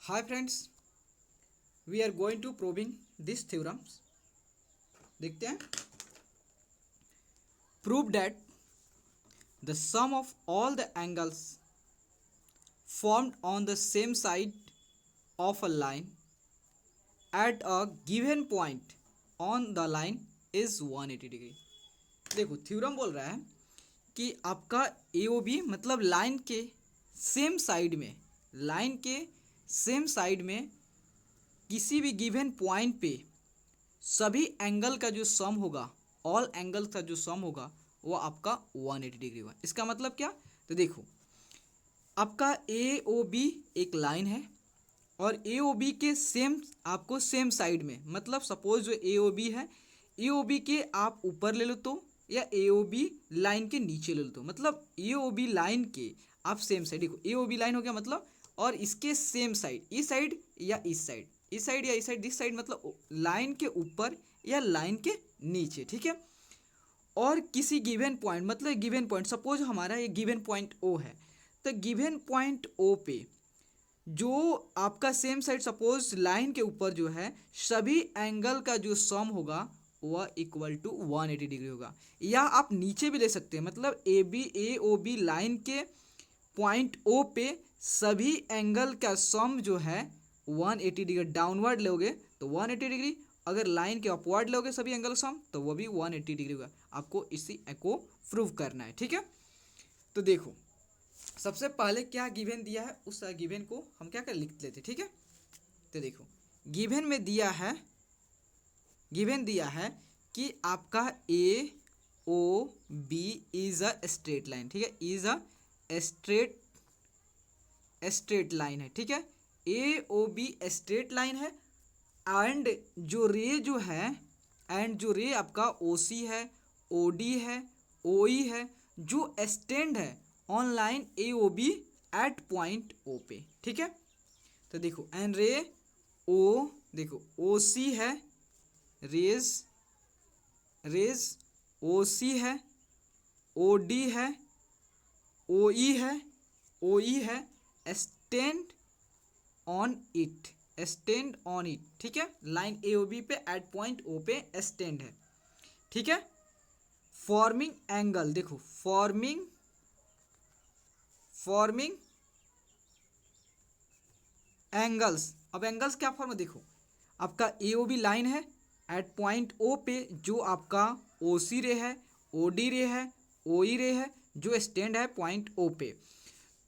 Hi friends, we are going to proving this theorems. देखते हैं. Prove that the sum of all the angles formed on the same side of a line at a given point on the line is 180 degree. देखो theorem बोल रहा है कि आपका A O B मतलब line के सेम साइड में किसी भी गिवन पॉइंट पे सभी एंगल का जो सम होगा, ऑल एंगल का जो सम होगा वो आपका 180 डिग्री होगा. इसका मतलब क्या? तो देखो आपका ए ओ बी एक लाइन है और ए ओ बी के सेम साइड में, मतलब सपोज जो ए ओ बी है, ए ओ बी के आप ऊपर ले लो तो, या ए ओ बी लाइन के नीचे ले लो तो, मतलब ए ओ बी लाइन के आप सेम साइड. देखो ए ओ बी लाइन हो गया मतलब, और इसके सेम साइड, इस साइड या इस साइड, इस साइड या इस साइड, दिस साइड, मतलब लाइन के ऊपर या लाइन के नीचे. ठीक है. और किसी गिवन पॉइंट, मतलब गिवन पॉइंट, सपोज हमारा ये गिवन पॉइंट ओ है, तो गिवन पॉइंट ओ पे जो आपका सेम साइड, सपोज लाइन के ऊपर जो है, सभी एंगल का जो सम होगा वह इक्वल टू 180 डिग्री होगा. या आप नीचे भी ले सकते हैं, मतलब ए ओ बी लाइन के पॉइंट ओ पे सभी एंगल का सम जो है 180 डिग्री. डाउनवर्ड लोगे तो 180 डिग्री, अगर लाइन के अपवर्ड लोगे सभी एंगल सम तो वो भी 180 डिग्री होगा. आपको इसी को प्रूव करना है. ठीक है. तो देखो सबसे पहले क्या गिवन दिया है, उस गिवन को हम क्या कर लिख लेते. ठीक है. तो देखो गिवन में दिया है कि आपका A O B is a straight line. ठीक है. इज अ स्ट्रेट लाइन है. ठीक है. A O B straight line है. एंड जो रे आपका ओ सी है, ओ डी है, ओ ई है, जो स्टैंड है on line A O B at point O पे. ठीक है. तो देखो एंड रे ओ, देखो ओ सी है, रेज ओ सी है, ओ डी है, ओ ई है, स्टैंड ऑन इट. ठीक है. लाइन ए ओ बी पे एट पॉइंट ओ पे स्टैंड है. ठीक है. फॉर्मिंग एंगल, देखो फॉर्मिंग एंगल्स. अब एंगल्स क्या फॉर्म है, देखो आपका ए ओ बी लाइन है, एट पॉइंट ओ पे जो आपका ओ सी रे है, ओ डी रे है, ओ ई रे है, जो स्टैंड है पॉइंट ओ पे,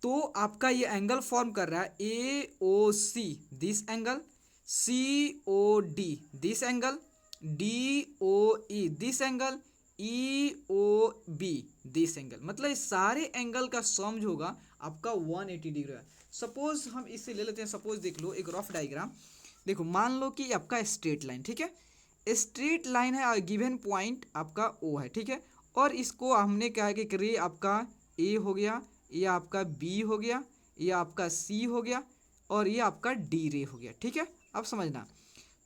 तो आपका ये एंगल फॉर्म कर रहा है A O C this angle, C O D this angle, D O E this angle, E O B this angle. मतलब इस सारे एंगल का सम जो होगा आपका 180 डिग्री है. सपोज हम इसे ले लेते हैं, सपोज देख लो एक रफ डायग्राम. देखो मान लो कि आपका स्ट्रेट लाइन. ठीक है. स्ट्रेट लाइन है और गिवन पॉइंट आपका ओ है. ठीक है. और इसको हमने क्या है कि रे आपका ए हो गया, ये आपका बी हो गया, ये आपका सी हो गया, और ये आपका डी रे हो गया. ठीक है. अब समझना,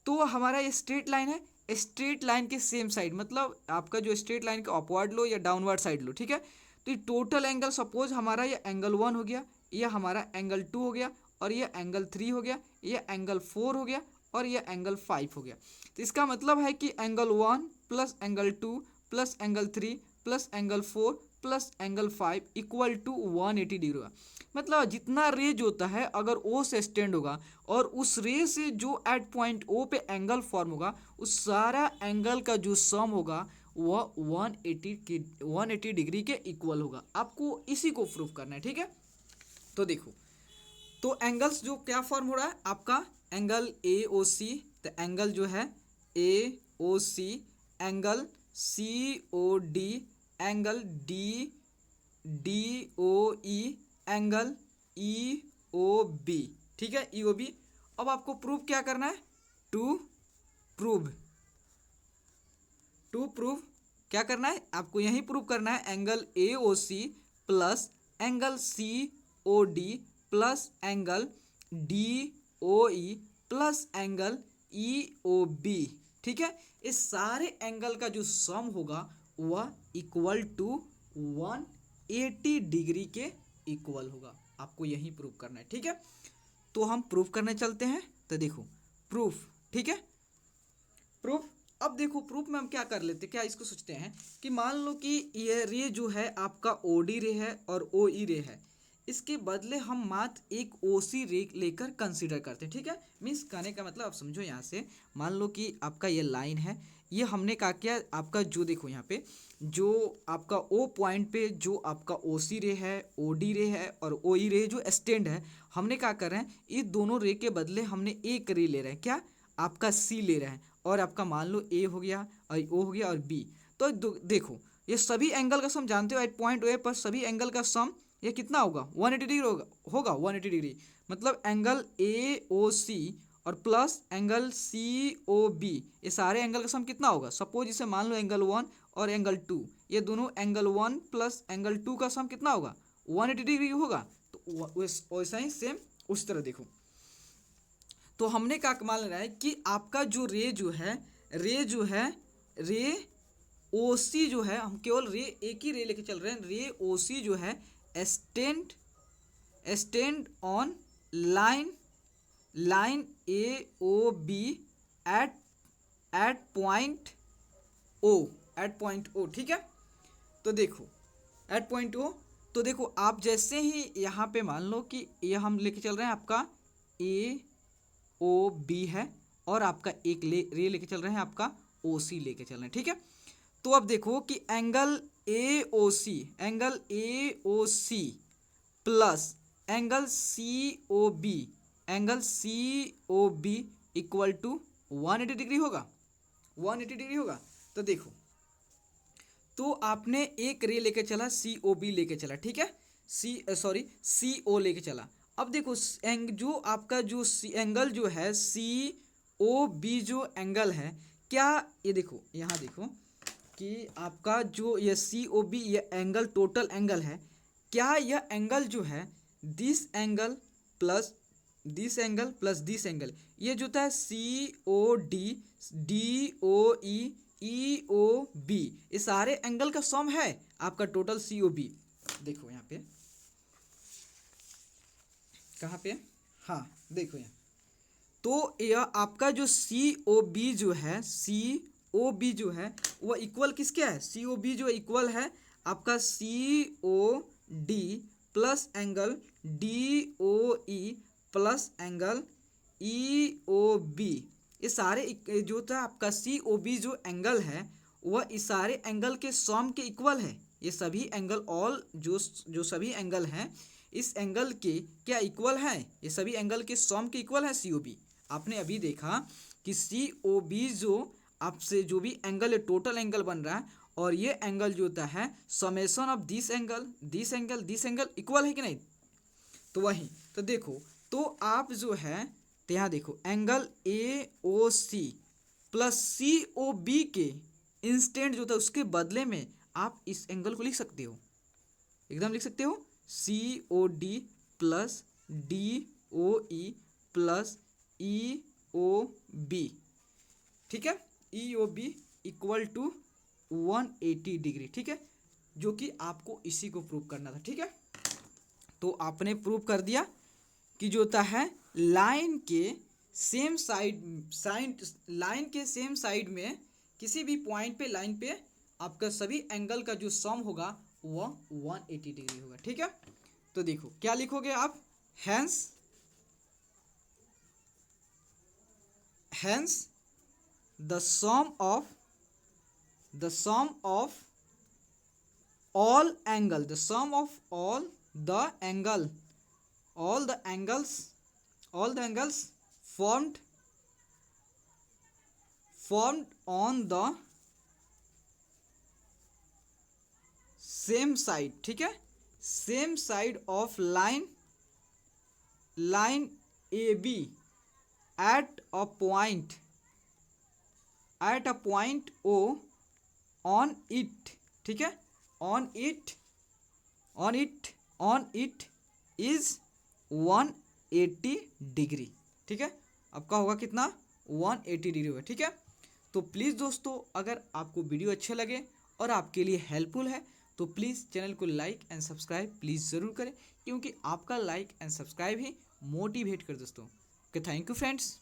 तो हमारा ये स्ट्रेट लाइन है, स्ट्रेट लाइन के सेम साइड, मतलब आपका जो स्ट्रेट लाइन का अपवर्ड लो या डाउनवर्ड साइड लो. ठीक है. तो ये टोटल एंगल, सपोज हमारा ये एंगल 1 हो गया, ये हमारा एंगल 2 हो गया, और ये एंगल 3 हो गया, ये एंगल 4 हो गया, और ये एंगल 5 हो गया. तो इसका मतलब है कि angle 1 plus angle 2 plus angle 3 plus angle 4 plus angle 5 equal to 180 degree होगा. मतलब जितना रेज होता है अगर ओ से स्टैंड होगा और उस रे से जो एट पॉइंट ओ पे एंगल फॉर्म होगा, उस सारा एंगल का जो सम होगा वह 180 डिग्री के इक्वल होगा. आपको इसी को प्रूफ करना है. ठीक है. तो देखो, तो एंगल्स जो क्या फॉर्म हो रहा है आपका एंगल ए ओ सी, तो एंगल जो है A O C, angle C O D, angle D O E, angle E O B. ठीक है. E O B. अब आपको प्रूव क्या करना है, टू प्रूव क्या करना है, आपको यही प्रूव करना है angle A O C plus angle C O D plus angle D O E plus angle E O B. ठीक है. इस सारे एंगल का जो सम होगा वह इक्वल टू 180 डिग्री के इक्वल होगा. आपको यही प्रूव करना है. ठीक है. तो हम प्रूफ करने चलते हैं। तो देखो प्रूफ, ठीक है, प्रूफ। अब देखो प्रूफ में हम क्या कर लेते हैं, क्या इसको सोचते हैं कि मान लो कि ये रे जो है आपका ओडी रे है और ओ ई रे है, इसके बदले हम मात्र एक ओसी रे लेकर कंसीडर करते हैं, ठीक है। मीन्स कहने का मतलब आप समझो यहाँ से, मान लो कि आपका ये लाइन है, ये हमने क्या किया, आपका जो देखो यहाँ पे जो आपका ओ पॉइंट पे जो आपका ओ सी रे है, ओ डी रे है और ओ ई रे जो स्टैंड है, हमने क्या कर रहे हैं, इस दोनों रे के बदले हमने एक रे ले रहे हैं, क्या आपका सी ले रहे हैं, और आपका मान लो ए हो गया और ओ हो गया और बी। तो देखो ये सभी एंगल का सम जानते हो, एट पॉइंट ए पर सभी एंगल का सम ये कितना होगा, 180 डिग्री होगा 180 डिग्री। मतलब एंगल ए ओ सी और plus angle C O B, ये सारे एंगल का सम कितना होगा। सपोज इसे मान लो एंगल 1 और एंगल 2, ये दोनों एंगल 1 प्लस एंगल 2 का सम कितना होगा, 180 डिग्री होगा। तो वैसा ही सेम उस तरह देखो। तो हमने क्या मान रहा है कि आपका जो रे जो है रे ओ सी जो है, हम केवल रे एक ही रे लेके चल रहे हैं, रे ओ सी जो है stand on line A O B at point O, ठीक है। तो देखो एट पॉइंट ओ, तो देखो आप जैसे ही यहाँ पे मान लो कि ये हम लेके चल रहे हैं आपका ए ओ बी है और आपका एक रे लेके चल रहे हैं आपका ओ सी लेके चल रहे हैं, ठीक है। तो अब देखो कि angle A O C plus angle C O B equal to 180 degree होगा, 180 डिग्री होगा। तो देखो, तो आपने एक रे लेके चला सी ओ बी लेके चला, ठीक है, सी ओ लेके चला। अब देखो जो आपका जो एंगल जो है सी ओ बी जो एंगल है, क्या ये देखो यहाँ देखो कि आपका जो ये सी ओ बी ये एंगल टोटल एंगल है, क्या यह एंगल जो है this angle plus this angle ये जो था सी ओ डी ओ ई ओ बी, ये सारे एंगल का सम है आपका टोटल सी ओ बी। देखो यहाँ पे कहाँ पे, हाँ देखो यहाँ, तो यह आपका जो सी ओ बी जो है वह इक्वल किसके है, सी ओ बी जो इक्वल है आपका C O D plus angle D O E plus angle E O B. ये सारे जो था आपका सी ओ बी जो एंगल है वह इस सारे एंगल के सम के इक्वल है। ये सभी एंगल ऑल जो सभी एंगल हैं इस एंगल के क्या इक्वल है, ये सभी एंगल के सम के इक्वल है सी ओ बी। आपने अभी देखा कि सी ओ बी जो आपसे जो भी एंगल है टोटल एंगल बन रहा है, और ये एंगल जो होता है summation of this angle equal है कि नहीं। तो वही तो देखो, तो आप जो है तो यहाँ देखो angle A O C plus C O B के इंस्टेंट जो था उसके बदले में आप इस एंगल को लिख सकते हो, एकदम लिख सकते हो, C O D plus D O E plus E O B, ठीक है, E O B equal to 180 degree, ठीक है, जो कि आपको इसी को प्रूव करना था, ठीक है। तो आपने प्रूव कर दिया कि जो होता है लाइन के सेम साइड में किसी भी पॉइंट पे लाइन पे आपका सभी एंगल का जो सम होगा वह 180 डिग्री होगा, ठीक है। तो देखो क्या लिखोगे आप, hence the sum of all the angles formed on the same side, ठीक है, same side of line A B at a point O on it, ठीक है, ऑन इट इज 180 डिग्री, ठीक है, आपका होगा कितना 180 डिग्री होगा, ठीक है। तो प्लीज़ दोस्तों अगर आपको वीडियो अच्छे लगे और आपके लिए हेल्पफुल है तो प्लीज़ चैनल को लाइक एंड सब्सक्राइब प्लीज़ ज़रूर करें, क्योंकि आपका like and subscribe he motivate कर दोस्तों। Okay, thank you friends.